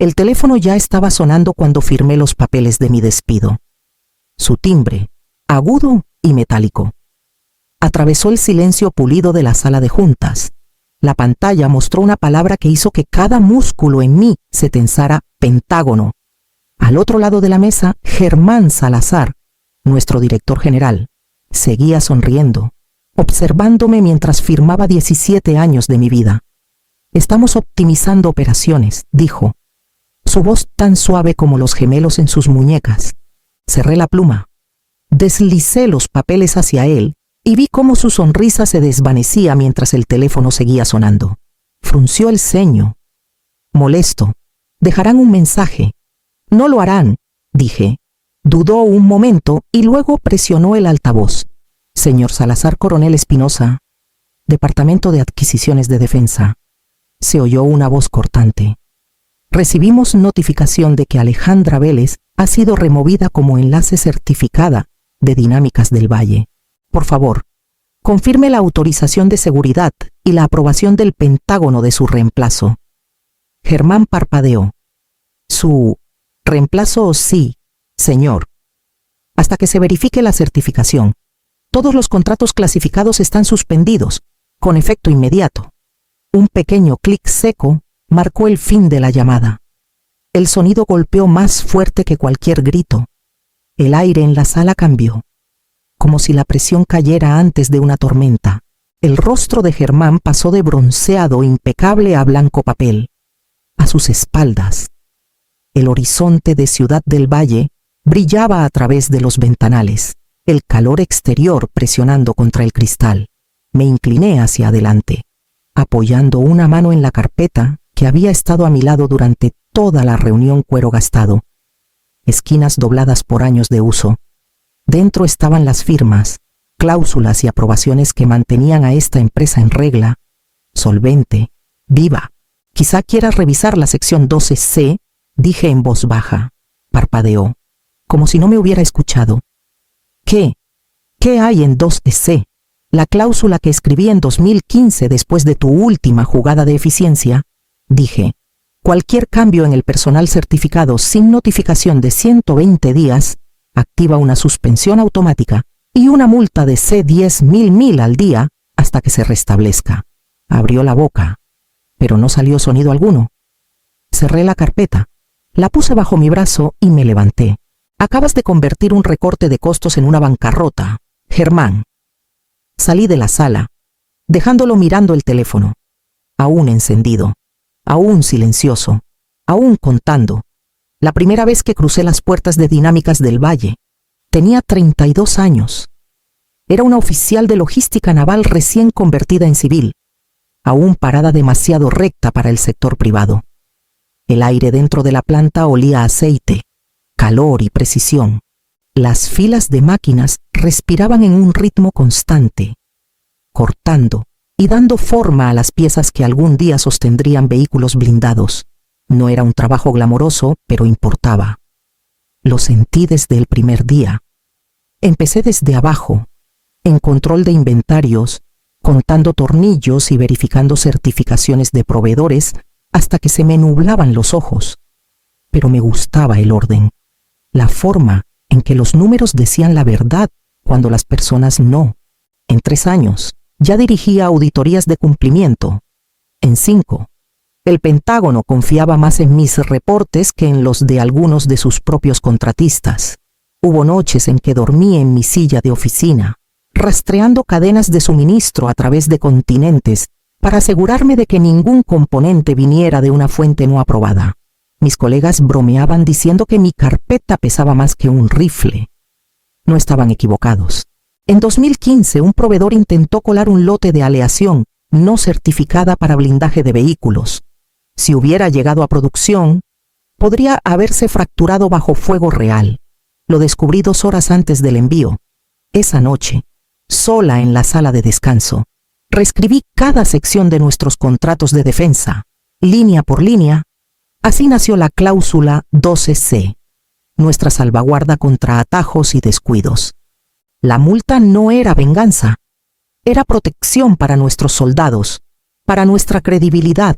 El teléfono ya estaba sonando cuando firmé los papeles de mi despido. Su timbre, agudo y metálico, atravesó el silencio pulido de la sala de juntas. La pantalla mostró una palabra que hizo que cada músculo en mí se tensara: Pentágono. Al otro lado de la mesa, Germán Salazar, nuestro director general, seguía sonriendo, observándome mientras firmaba 17 años de mi vida. Estamos optimizando operaciones, dijo, su voz tan suave como los gemelos en sus muñecas. Cerré la pluma, deslicé los papeles hacia él y vi cómo su sonrisa se desvanecía mientras el teléfono seguía sonando. Frunció el ceño. Molesto. Dejarán un mensaje. No lo harán, dije. Dudó un momento y luego presionó el altavoz. Señor Salazar Coronel Espinosa, Departamento de Adquisiciones de Defensa. Se oyó una voz cortante. Recibimos notificación de que Alejandra Vélez ha sido removida como enlace certificada de Dinámicas del Valle. Por favor, confirme la autorización de seguridad y la aprobación del Pentágono de su reemplazo. Germán parpadeó. Su reemplazo, sí, señor. Hasta que se verifique la certificación. Todos los contratos clasificados están suspendidos, con efecto inmediato. Un pequeño clic seco marcó el fin de la llamada. El sonido golpeó más fuerte que cualquier grito. El aire en la sala cambió, como si la presión cayera antes de una tormenta. El rostro de Germán pasó de bronceado impecable a blanco papel. A sus espaldas, el horizonte de Ciudad del Valle brillaba a través de los ventanales, el calor exterior presionando contra el cristal. Me incliné hacia adelante, apoyando una mano en la carpeta que había estado a mi lado durante toda la reunión. Cuero gastado, esquinas dobladas por años de uso. Dentro estaban las firmas, cláusulas y aprobaciones que mantenían a esta empresa en regla, solvente, viva. Quizá quieras revisar la sección 12C, dije en voz baja. Parpadeó, como si no me hubiera escuchado. ¿Qué? ¿Qué hay en 12C? La cláusula que escribí en 2015 después de tu última jugada de eficiencia, dije. Cualquier cambio en el personal certificado sin notificación de 120 días activa una suspensión automática y una multa de C10.000 al día hasta que se restablezca. Abrió la boca, pero no salió sonido alguno. Cerré la carpeta, la puse bajo mi brazo y me levanté. Acabas de convertir un recorte de costos en una bancarrota, Germán. Salí de la sala, dejándolo mirando el teléfono, aún encendido, aún silencioso, aún contando. La primera vez que crucé las puertas de Dinámicas del Valle, tenía 32 años. Era una oficial de logística naval recién convertida en civil, aún parada demasiado recta para el sector privado. El aire dentro de la planta olía a aceite, calor y precisión. Las filas de máquinas respiraban en un ritmo constante, cortando y dando forma a las piezas que algún día sostendrían vehículos blindados. No era un trabajo glamoroso, pero importaba. Lo sentí desde el primer día. Empecé desde abajo, en control de inventarios, contando tornillos y verificando certificaciones de proveedores hasta que se me nublaban los ojos. Pero me gustaba el orden, la forma en que los números decían la verdad cuando las personas no. En 3 años, ya dirigía auditorías de cumplimiento. En 5, el Pentágono confiaba más en mis reportes que en los de algunos de sus propios contratistas. Hubo noches en que dormí en mi silla de oficina, rastreando cadenas de suministro a través de continentes para asegurarme de que ningún componente viniera de una fuente no aprobada. Mis colegas bromeaban diciendo que mi carpeta pesaba más que un rifle. No estaban equivocados. En 2015, un proveedor intentó colar un lote de aleación no certificada para blindaje de vehículos. Si hubiera llegado a producción, podría haberse fracturado bajo fuego real. Lo descubrí 2 horas antes del envío. Esa noche, sola en la sala de descanso, reescribí cada sección de nuestros contratos de defensa, línea por línea. Así nació la cláusula 12C, nuestra salvaguarda contra atajos y descuidos. La multa no era venganza, era protección para nuestros soldados, para nuestra credibilidad,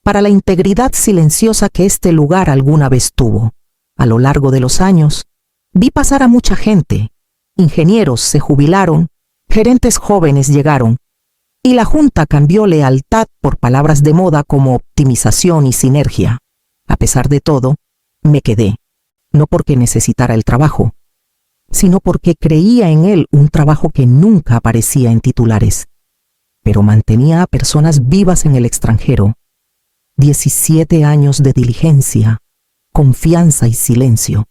para la integridad silenciosa que este lugar alguna vez tuvo. A lo largo de los años, vi pasar a mucha gente. Ingenieros se jubilaron, gerentes jóvenes llegaron, y la Junta cambió lealtad por palabras de moda como optimización y sinergia. A pesar de todo, me quedé, no porque necesitara el trabajo, sino porque creía en él, un trabajo que nunca aparecía en titulares, pero mantenía a personas vivas en el extranjero. 17 años de diligencia, confianza y silencio.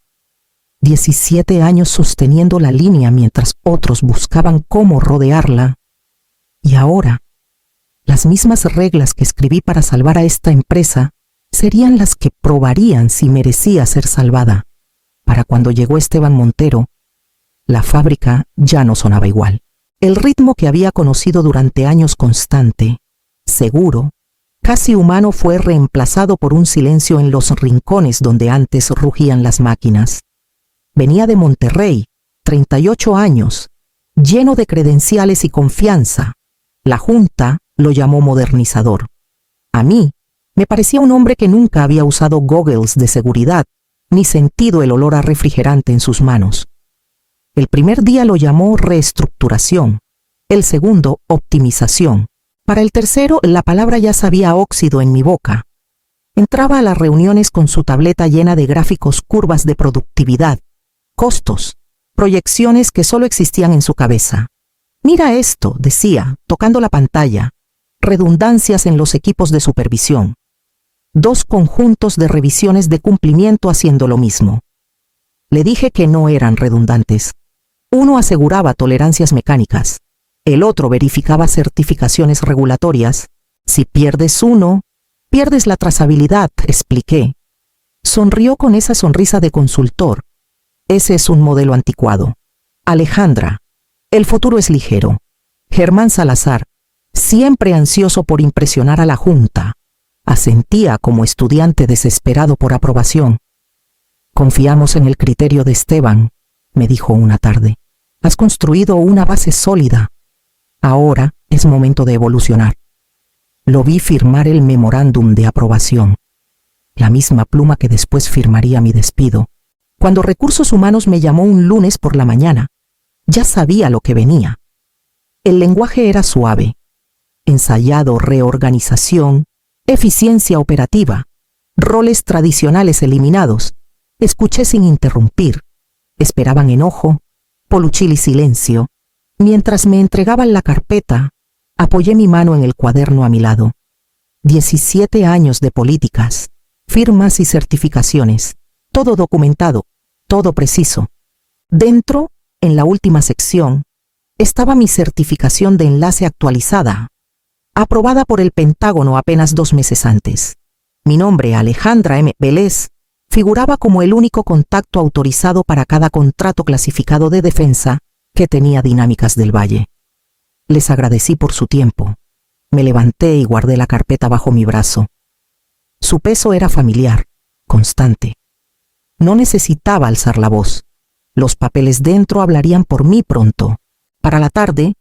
17 años sosteniendo la línea mientras otros buscaban cómo rodearla. Y ahora, las mismas reglas que escribí para salvar a esta empresa serían las que probarían si merecía ser salvada. Para cuando llegó Esteban Montero, la fábrica ya no sonaba igual. El ritmo que había conocido durante años constante, seguro, casi humano, fue reemplazado por un silencio en los rincones donde antes rugían las máquinas. Venía de Monterrey, 38 años, lleno de credenciales y confianza. La Junta lo llamó modernizador. A mí, me parecía un hombre que nunca había usado goggles de seguridad, ni sentido el olor a refrigerante en sus manos. El primer día lo llamó reestructuración, el segundo, optimización. Para el tercero, la palabra ya sabía óxido en mi boca. Entraba a las reuniones con su tableta llena de gráficos, curvas de productividad, costos, proyecciones que solo existían en su cabeza. Mira esto, decía, tocando la pantalla, redundancias en los equipos de supervisión. 2 conjuntos de revisiones de cumplimiento haciendo lo mismo. Le dije que no eran redundantes. Uno aseguraba tolerancias mecánicas, el otro verificaba certificaciones regulatorias. Si pierdes uno, pierdes la trazabilidad, expliqué. Sonrió con esa sonrisa de consultor. Ese es un modelo anticuado. Alejandra, el futuro es ligero. Germán Salazar, siempre ansioso por impresionar a la Junta, asentía como estudiante desesperado por aprobación. Confiamos en el criterio de Esteban, me dijo una tarde. Has construido una base sólida. Ahora es momento de evolucionar. Lo vi firmar el memorándum de aprobación, la misma pluma que después firmaría mi despido. Cuando Recursos Humanos me llamó un lunes por la mañana, ya sabía lo que venía. El lenguaje era suave, ensayado: reorganización, eficiencia operativa, roles tradicionales eliminados. Escuché sin interrumpir. Esperaban enojo, poluchil y silencio. Mientras me entregaban la carpeta, apoyé mi mano en el cuaderno a mi lado. 17 años de políticas, firmas y certificaciones, todo documentado, todo preciso. Dentro, en la última sección, estaba mi certificación de enlace actualizada, aprobada por el Pentágono apenas 2 meses antes. Mi nombre, Alejandra M. Vélez, figuraba como el único contacto autorizado para cada contrato clasificado de defensa que tenía Dinámicas del Valle. Les agradecí por su tiempo. Me levanté y guardé la carpeta bajo mi brazo. Su peso era familiar, constante. No necesitaba alzar la voz. Los papeles dentro hablarían por mí pronto. Para la tarde,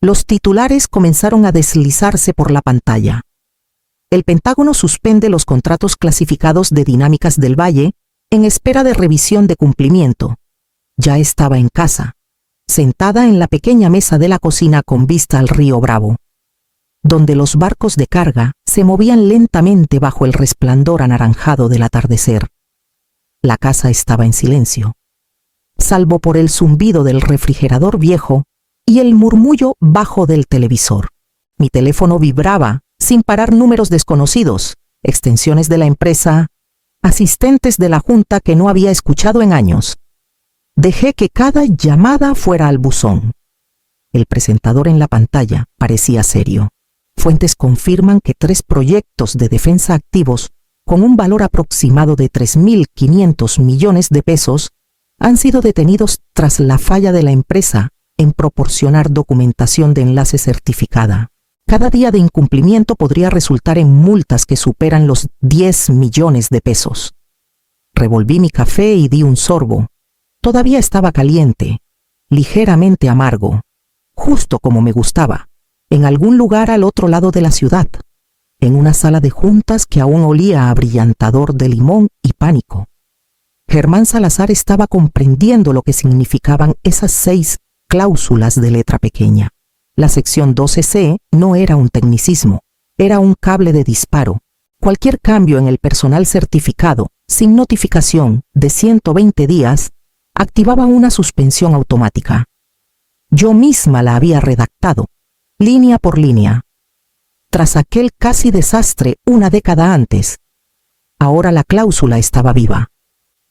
los titulares comenzaron a deslizarse por la pantalla. El Pentágono suspende los contratos clasificados de Dinámicas del Valle en espera de revisión de cumplimiento. Ya estaba en casa, sentada en la pequeña mesa de la cocina con vista al río Bravo, donde los barcos de carga se movían lentamente bajo el resplandor anaranjado del atardecer. La casa estaba en silencio, salvo por el zumbido del refrigerador viejo y el murmullo bajo del televisor. Mi teléfono vibraba sin parar: números desconocidos, extensiones de la empresa, asistentes de la Junta que no había escuchado en años. Dejé que cada llamada fuera al buzón. El presentador en la pantalla parecía serio. Fuentes confirman que 3 proyectos de defensa activos, con un valor aproximado de 3.500 millones de pesos, han sido detenidos tras la falla de la empresa en proporcionar documentación de enlace certificada. Cada día de incumplimiento podría resultar en multas que superan los 10 millones de pesos. Revolví mi café y di un sorbo. Todavía estaba caliente, ligeramente amargo, justo como me gustaba, en algún lugar al otro lado de la ciudad. en una sala de juntas que aún olía a abrillantador de limón y pánico. Germán Salazar estaba comprendiendo lo que significaban esas 6 cláusulas de letra pequeña. La sección 12C no era un tecnicismo, era un cable de disparo. Cualquier cambio en el personal certificado, sin notificación, de 120 días, activaba una suspensión automática. Yo misma la había redactado, línea por línea. Tras aquel casi desastre una década antes, ahora la cláusula estaba viva,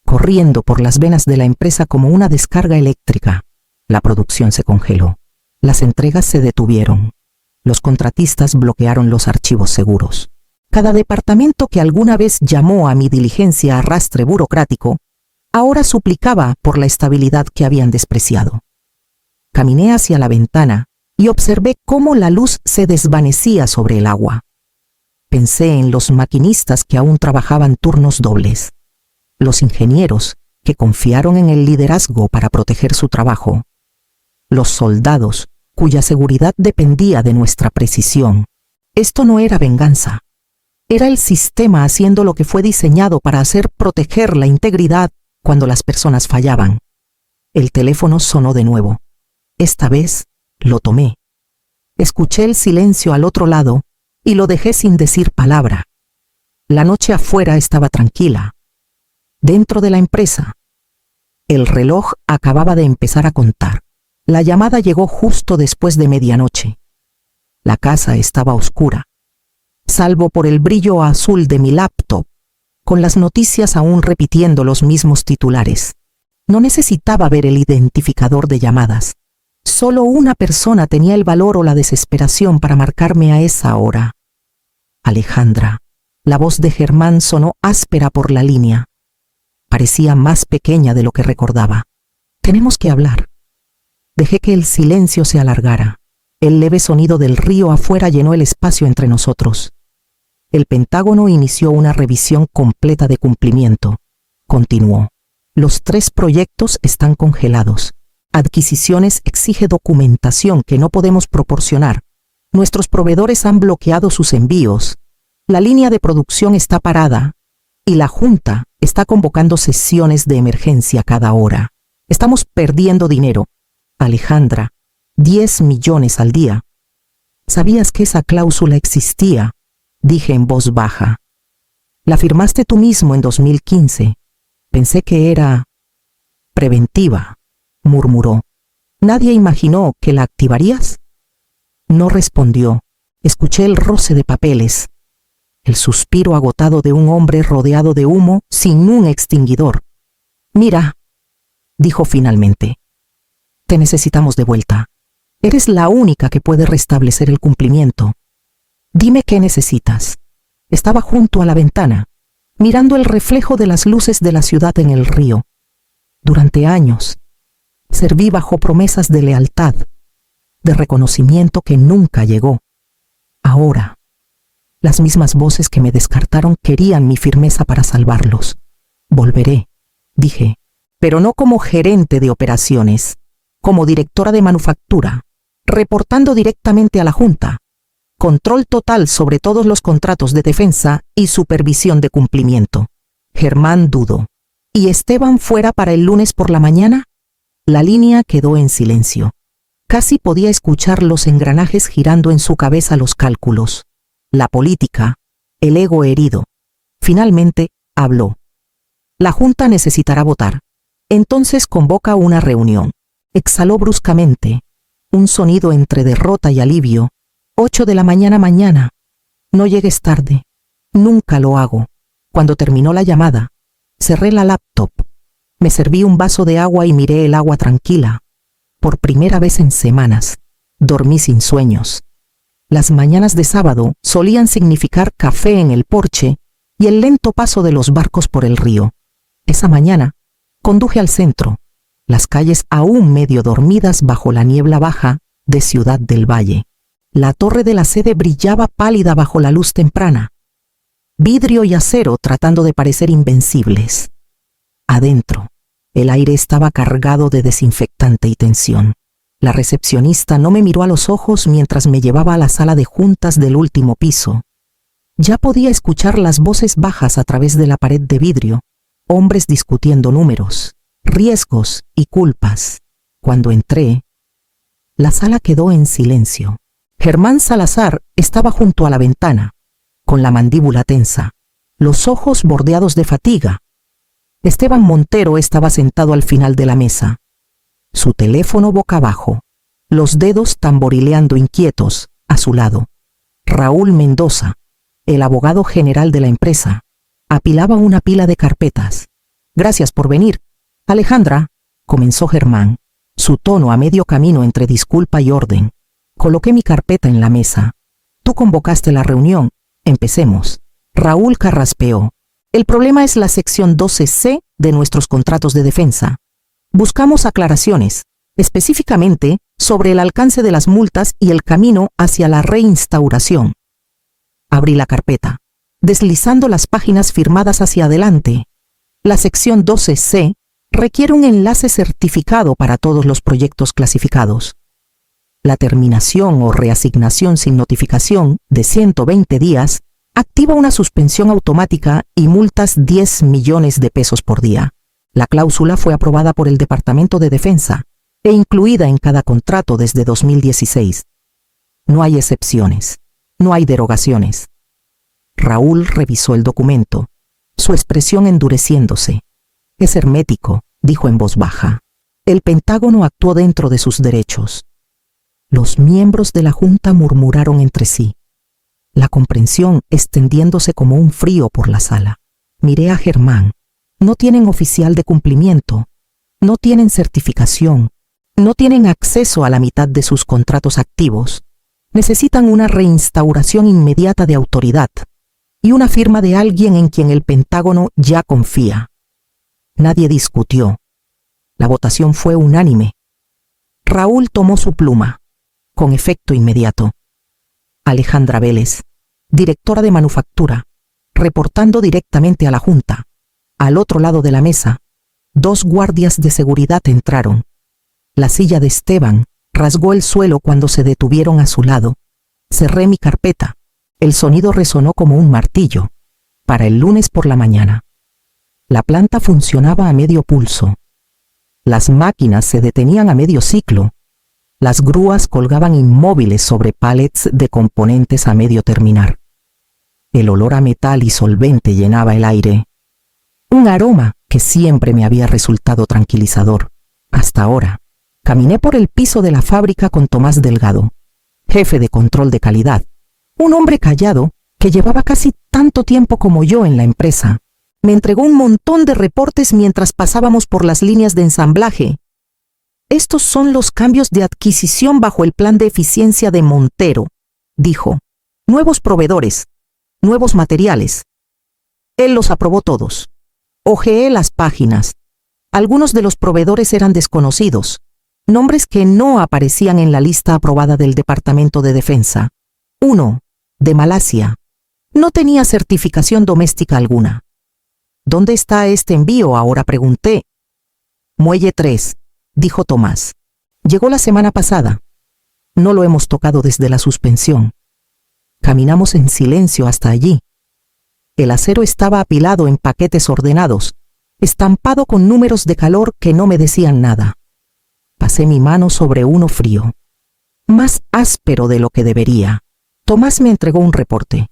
corriendo por las venas de la empresa como una descarga eléctrica. La producción se congeló. Las entregas se detuvieron. Los contratistas bloquearon los archivos seguros. Cada departamento que alguna vez llamó a mi diligencia arrastre burocrático, ahora suplicaba por la estabilidad que habían despreciado. Caminé hacia la ventana y observé cómo la luz se desvanecía sobre el agua. Pensé en los maquinistas que aún trabajaban turnos dobles, los ingenieros que confiaron en el liderazgo para proteger su trabajo, los soldados cuya seguridad dependía de nuestra precisión. Esto no era venganza. Era el sistema haciendo lo que fue diseñado para hacer proteger la integridad cuando las personas fallaban. El teléfono sonó de nuevo. Esta vez lo tomé. Escuché el silencio al otro lado y lo dejé sin decir palabra. La noche afuera estaba tranquila. Dentro de la empresa, el reloj acababa de empezar a contar. La llamada llegó justo después de medianoche. La casa estaba oscura, salvo por el brillo azul de mi laptop, con las noticias aún repitiendo los mismos titulares. No necesitaba ver el identificador de llamadas. Solo una persona tenía el valor o la desesperación para marcarme a esa hora. Alejandra. La voz de Germán sonó áspera por la línea. Parecía más pequeña de lo que recordaba. Tenemos que hablar. Dejé que el silencio se alargara. El leve sonido del río afuera llenó el espacio entre nosotros. El Pentágono inició una revisión completa de cumplimiento. Continuó. Los 3 proyectos están congelados. Adquisiciones exige documentación que no podemos proporcionar. Nuestros proveedores han bloqueado sus envíos. La línea de producción está parada y la Junta está convocando sesiones de emergencia cada hora. Estamos perdiendo dinero. Alejandra, 10 millones al día. ¿Sabías que esa cláusula existía? Dije en voz baja. La firmaste tú mismo en 2015. Pensé que era preventiva, murmuró. ¿Nadie imaginó que la activarías? No respondió. Escuché el roce de papeles, el suspiro agotado de un hombre rodeado de humo sin un extinguidor. Mira, dijo finalmente. Te necesitamos de vuelta. Eres la única que puede restablecer el cumplimiento. Dime qué necesitas. Estaba junto a la ventana, mirando el reflejo de las luces de la ciudad en el río. Durante años, serví bajo promesas de lealtad, de reconocimiento que nunca llegó. Ahora, las mismas voces que me descartaron querían mi firmeza para salvarlos. Volveré, dije, pero no como gerente de operaciones, como directora de manufactura, reportando directamente a la Junta. Control total sobre todos los contratos de defensa y supervisión de cumplimiento. Germán dudó. ¿Y Esteban fuera para el lunes por la mañana? La línea quedó en silencio. Casi podía escuchar los engranajes girando en su cabeza los cálculos. La política, el ego herido. Finalmente, habló. La Junta necesitará votar. Entonces convoca una reunión. Exhaló bruscamente. Un sonido entre derrota y alivio. 8 de la mañana mañana. No llegues tarde. Nunca lo hago. Cuando terminó la llamada, cerré la laptop. Me serví un vaso de agua y miré el agua tranquila. Por primera vez en semanas, dormí sin sueños. Las mañanas de sábado solían significar café en el porche y el lento paso de los barcos por el río. Esa mañana, conduje al centro, las calles aún medio dormidas bajo la niebla baja de Ciudad del Valle. La torre de la sede brillaba pálida bajo la luz temprana. Vidrio y acero tratando de parecer invencibles. Adentro, el aire estaba cargado de desinfectante y tensión. La recepcionista no me miró a los ojos mientras me llevaba a la sala de juntas del último piso. Ya podía escuchar las voces bajas a través de la pared de vidrio, hombres discutiendo números, riesgos y culpas. Cuando entré, la sala quedó en silencio. Germán Salazar estaba junto a la ventana, con la mandíbula tensa, los ojos bordeados de fatiga. Esteban Montero estaba sentado al final de la mesa, su teléfono boca abajo, los dedos tamborileando inquietos a su lado. Raúl Mendoza, el abogado general de la empresa, apilaba una pila de carpetas. «Gracias por venir. Alejandra», comenzó Germán, su tono a medio camino entre disculpa y orden. «Coloqué mi carpeta en la mesa. Tú convocaste la reunión. Empecemos». Raúl carraspeó. «El problema es la sección 12C de nuestros contratos de defensa. Buscamos aclaraciones, específicamente sobre el alcance de las multas y el camino hacia la reinstauración». Abrí la carpeta, deslizando las páginas firmadas hacia adelante. La sección 12C requiere un enlace certificado para todos los proyectos clasificados. La terminación o reasignación sin notificación de 120 días activa una suspensión automática y multas 10 millones de pesos por día. La cláusula fue aprobada por el Departamento de Defensa e incluida en cada contrato desde 2016. No hay excepciones, no hay derogaciones. Raúl revisó el documento, su expresión endureciéndose. «Es hermético», dijo en voz baja. «El Pentágono actuó dentro de sus derechos». Los miembros de la Junta murmuraron entre sí, la comprensión extendiéndose como un frío por la sala. Miré a Germán. No tienen oficial de cumplimiento, no tienen certificación, no tienen acceso a la mitad de sus contratos activos. Necesitan una reinstauración inmediata de autoridad y una firma de alguien en quien el Pentágono ya confía. Nadie discutió. La votación fue unánime. Raúl tomó su pluma, con efecto inmediato. Alejandra Vélez, directora de manufactura, reportando directamente a la Junta. Al otro lado de la mesa, 2 guardias de seguridad entraron. La silla de Esteban rasgó el suelo cuando se detuvieron a su lado. Cerré mi carpeta. El sonido resonó como un martillo. Para el lunes por la mañana. La planta funcionaba a medio pulso. Las máquinas se detenían a medio ciclo. Las grúas colgaban inmóviles sobre pallets de componentes a medio terminar. El olor a metal y solvente llenaba el aire. Un aroma que siempre me había resultado tranquilizador. Hasta ahora, caminé por el piso de la fábrica con Tomás Delgado, jefe de control de calidad, un hombre callado que llevaba casi tanto tiempo como yo en la empresa. Me entregó un montón de reportes mientras pasábamos por las líneas de ensamblaje. «Estos son los cambios de adquisición bajo el plan de eficiencia de Montero», dijo. «Nuevos proveedores, nuevos materiales». Él los aprobó todos. Hojeé las páginas. Algunos de los proveedores eran desconocidos, nombres que no aparecían en la lista aprobada del Departamento de Defensa. Uno, de Malasia, no tenía certificación doméstica alguna. «¿Dónde está este envío ahora?», pregunté. «Muelle 3», dijo Tomás. «Llegó la semana pasada. No lo hemos tocado desde la suspensión». Caminamos en silencio hasta allí. El acero estaba apilado en paquetes ordenados, estampado con números de calor que no me decían nada. Pasé mi mano sobre uno frío, más áspero de lo que debería. Tomás me entregó un reporte.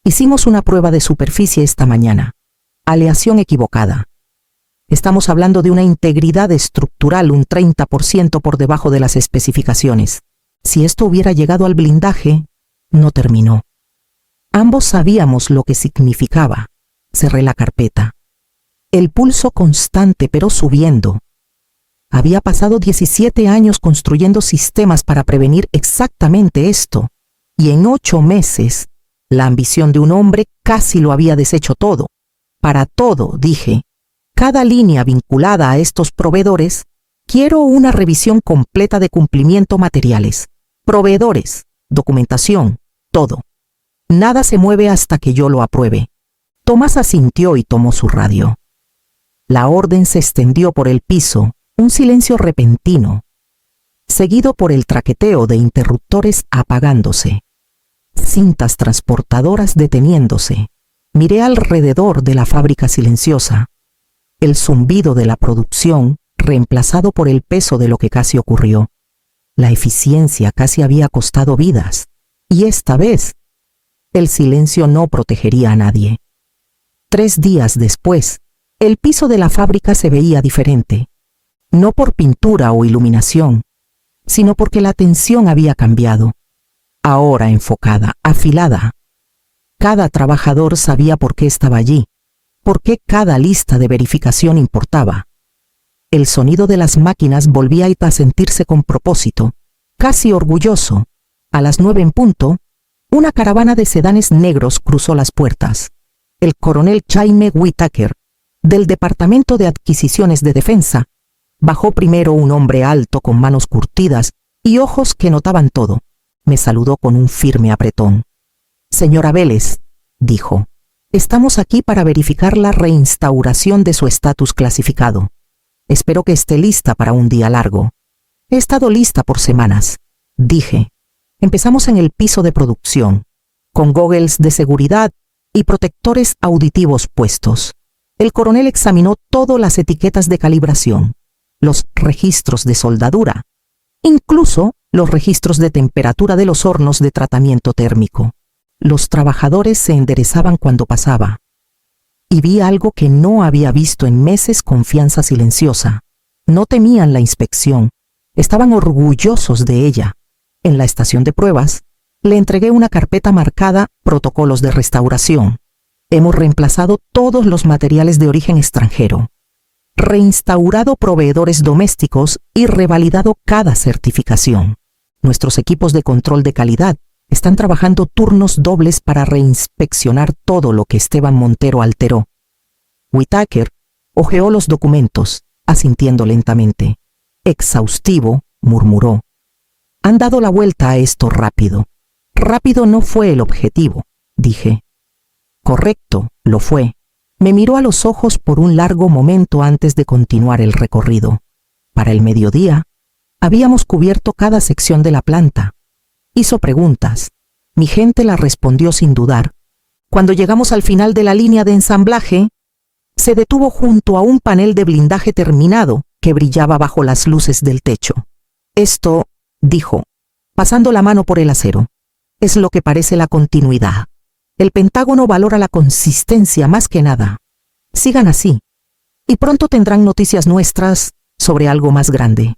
«Hicimos una prueba de superficie esta mañana. Aleación equivocada. Estamos hablando de una integridad estructural un 30% por debajo de las especificaciones. Si esto hubiera llegado al blindaje, no terminó». Ambos sabíamos lo que significaba. Cerré la carpeta. El pulso constante pero subiendo. Había pasado 17 años construyendo sistemas para prevenir exactamente esto, y en 8 meses, la ambición de un hombre casi lo había deshecho todo. Para todo, dije, cada línea vinculada a estos proveedores, quiero una revisión completa de cumplimiento materiales, proveedores, documentación, todo. Nada se mueve hasta que yo lo apruebe. Tomás asintió y tomó su radio. La orden se extendió por el piso, un silencio repentino, seguido por el traqueteo de interruptores apagándose. cintas transportadoras deteniéndose. Miré alrededor de la fábrica silenciosa, el zumbido de la producción reemplazado por el peso de lo que casi ocurrió. La eficiencia casi había costado vidas, y esta vez el silencio no protegería a nadie. 3 días después, el piso de la fábrica se veía diferente, no por pintura o iluminación, sino porque la tensión había cambiado. Ahora enfocada, afilada. Cada trabajador sabía por qué estaba allí, por qué cada lista de verificación importaba. El sonido de las máquinas volvía a sentirse con propósito, casi orgulloso. A las 9 en punto, una caravana de sedanes negros cruzó las puertas. El coronel Jaime Whittaker, del Departamento de Adquisiciones de Defensa, bajó primero un hombre alto con manos curtidas y ojos que notaban todo. Me saludó con un firme apretón. «Señora Vélez», dijo, «estamos aquí para verificar la reinstauración de su estatus clasificado. Espero que esté lista para un día largo». «He estado lista por semanas», dije. Empezamos en el piso de producción, con goggles de seguridad y protectores auditivos puestos. El coronel examinó todas las etiquetas de calibración, los registros de soldadura, incluso los registros de temperatura de los hornos de tratamiento térmico. Los trabajadores se enderezaban cuando pasaba. Y vi algo que no había visto en meses: confianza silenciosa. No temían la inspección, estaban orgullosos de ella. En la estación de pruebas, le entregué una carpeta marcada «Protocolos de restauración». Hemos reemplazado todos los materiales de origen extranjero, reinstaurado proveedores domésticos y revalidado cada certificación. Nuestros equipos de control de calidad están trabajando turnos dobles para reinspeccionar todo lo que Esteban Montero alteró. Whittaker hojeó los documentos, asintiendo lentamente. «Exhaustivo», murmuró. «Han dado la vuelta a esto rápido». «Rápido no fue el objetivo», dije. «Correcto, lo fue». Me miró a los ojos por un largo momento antes de continuar el recorrido. Para el mediodía, habíamos cubierto cada sección de la planta. Hizo preguntas. Mi gente la respondió sin dudar. Cuando llegamos al final de la línea de ensamblaje, se detuvo junto a un panel de blindaje terminado que brillaba bajo las luces del techo. «Esto», dijo, pasando la mano por el acero, «es lo que parece la continuidad. El Pentágono valora la consistencia más que nada. Sigan así, y pronto tendrán noticias nuestras sobre algo más grande».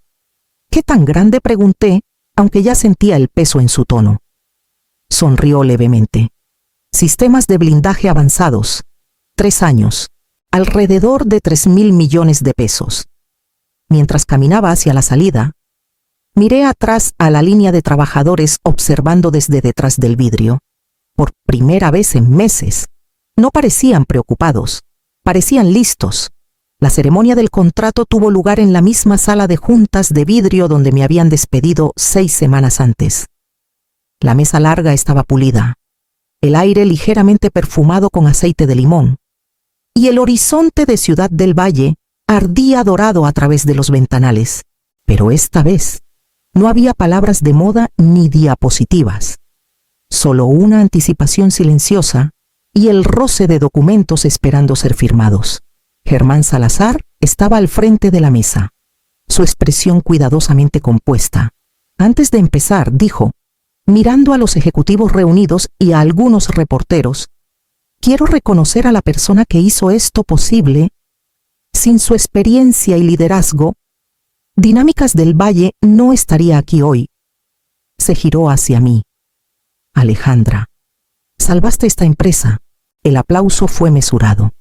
«¿Qué tan grande?», pregunté, aunque ya sentía el peso en su tono. Sonrió levemente. «Sistemas de blindaje avanzados. 3 años. Alrededor de 3.000 millones de pesos». Mientras caminaba hacia la salida, miré atrás a la línea de trabajadores observando desde detrás del vidrio. Por primera vez en meses, no parecían preocupados, parecían listos. La ceremonia del contrato tuvo lugar en la misma sala de juntas de vidrio donde me habían despedido 6 semanas antes. La mesa larga estaba pulida, el aire ligeramente perfumado con aceite de limón, y el horizonte de Ciudad del Valle ardía dorado a través de los ventanales. Pero esta vez no había palabras de moda ni diapositivas. Solo una anticipación silenciosa y el roce de documentos esperando ser firmados. Germán Salazar estaba al frente de la mesa, su expresión cuidadosamente compuesta. Antes de empezar, dijo, mirando a los ejecutivos reunidos y a algunos reporteros, «Quiero reconocer a la persona que hizo esto posible. Sin su experiencia y liderazgo, Dinámicas del Valle no estaría aquí hoy». Se giró hacia mí. «Alejandra, salvaste esta empresa». El aplauso fue mesurado,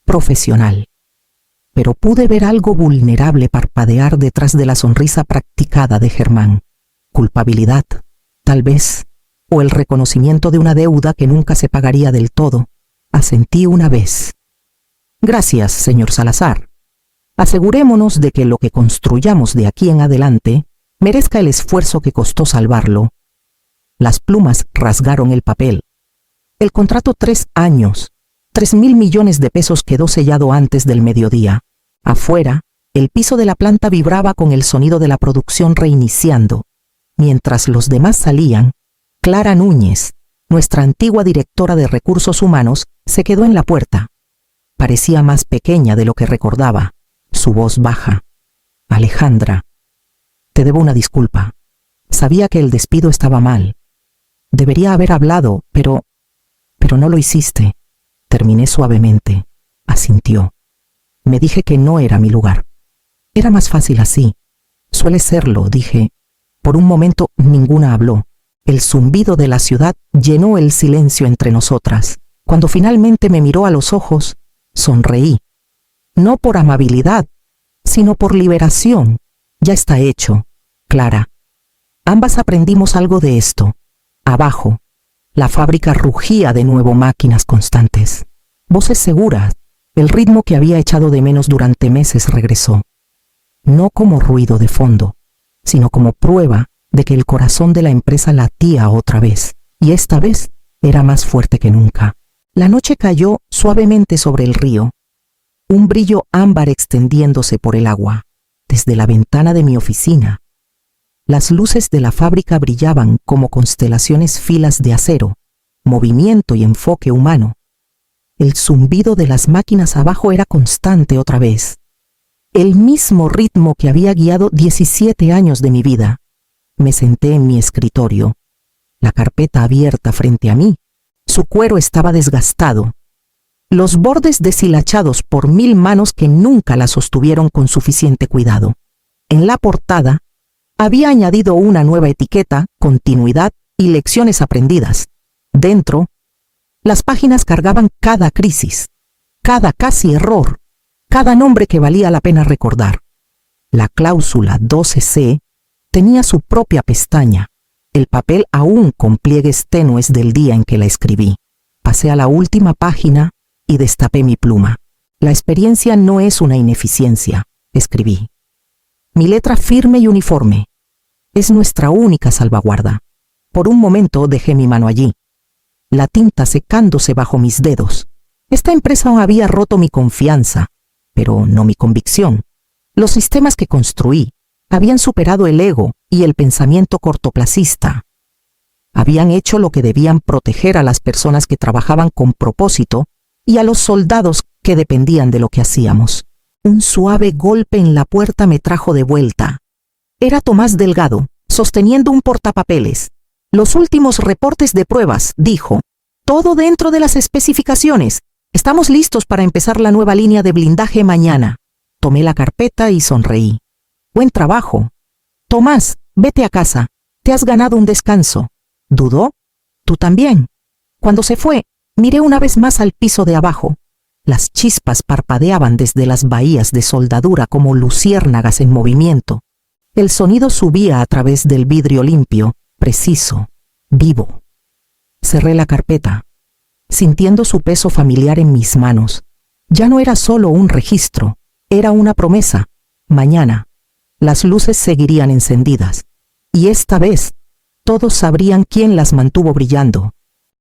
profesional. Pero pude ver algo vulnerable parpadear detrás de la sonrisa practicada de Germán. Culpabilidad, tal vez, o el reconocimiento de una deuda que nunca se pagaría del todo. Asentí una vez. «Gracias, señor Salazar. Asegurémonos de que lo que construyamos de aquí en adelante merezca el esfuerzo que costó salvarlo». Las plumas rasgaron el papel. El contrato 3 años, 3.000 millones de pesos quedó sellado antes del mediodía. Afuera, el piso de la planta vibraba con el sonido de la producción reiniciando. Mientras los demás salían, Clara Núñez, Nuestra antigua directora de recursos humanos se quedó en la puerta. Parecía más pequeña de lo que recordaba. Su voz baja. Alejandra, te debo una disculpa. Sabía que el despido estaba mal. Debería haber hablado, pero no lo hiciste. Terminé suavemente. Asintió. Me dije que no era mi lugar. Era más fácil así. Suele serlo, dije. Por un momento ninguna habló. El zumbido de la ciudad llenó el silencio entre nosotras. Cuando finalmente me miró a los ojos, sonreí. No por amabilidad, sino por liberación. Ya está hecho, Clara. Ambas aprendimos algo de esto. Abajo, la fábrica rugía de nuevo, máquinas constantes. Voces seguras. El ritmo que había echado de menos durante meses regresó. No como ruido de fondo, sino como prueba de que el corazón de la empresa latía otra vez, y esta vez era más fuerte que nunca. La noche cayó suavemente sobre el río, un brillo ámbar extendiéndose por el agua. Desde la ventana de mi oficina, las luces de la fábrica brillaban como constelaciones, filas de acero, movimiento y enfoque humano. El zumbido de las máquinas abajo era constante otra vez. El mismo ritmo que había guiado 17 años de mi vida. Me senté en mi escritorio, la carpeta abierta frente a mí. Su cuero estaba desgastado, los bordes deshilachados por 1000 manos que nunca la sostuvieron con suficiente cuidado. En la portada había añadido una nueva etiqueta, continuidad y lecciones aprendidas. Dentro, las páginas cargaban cada crisis, cada casi error, cada nombre que valía la pena recordar. La cláusula 12C tenía su propia pestaña, el papel aún con pliegues tenues del día en que la escribí. Pasé a la última página y destapé mi pluma. La experiencia no es una ineficiencia, escribí. Mi letra firme y uniforme. Es nuestra única salvaguarda. Por un momento dejé mi mano allí, la tinta secándose bajo mis dedos. Esta empresa había roto mi confianza, pero no mi convicción. Los sistemas que construí habían superado el ego y el pensamiento cortoplacista. Habían hecho lo que debían: proteger a las personas que trabajaban con propósito y a los soldados que dependían de lo que hacíamos. Un suave golpe en la puerta me trajo de vuelta. Era Tomás Delgado, sosteniendo un portapapeles. Los últimos reportes de pruebas, dijo. Todo dentro de las especificaciones. Estamos listos para empezar la nueva línea de blindaje mañana. Tomé la carpeta y sonreí. Buen trabajo. Tomás, vete a casa. Te has ganado un descanso. ¿Dudó? Tú también. Cuando se fue, miré una vez más al piso de abajo. Las chispas parpadeaban desde las bahías de soldadura como luciérnagas en movimiento. El sonido subía a través del vidrio limpio, preciso, vivo. Cerré la carpeta, sintiendo su peso familiar en mis manos. Ya no era solo un registro, era una promesa. Mañana, las luces seguirían encendidas, y esta vez, todos sabrían quién las mantuvo brillando.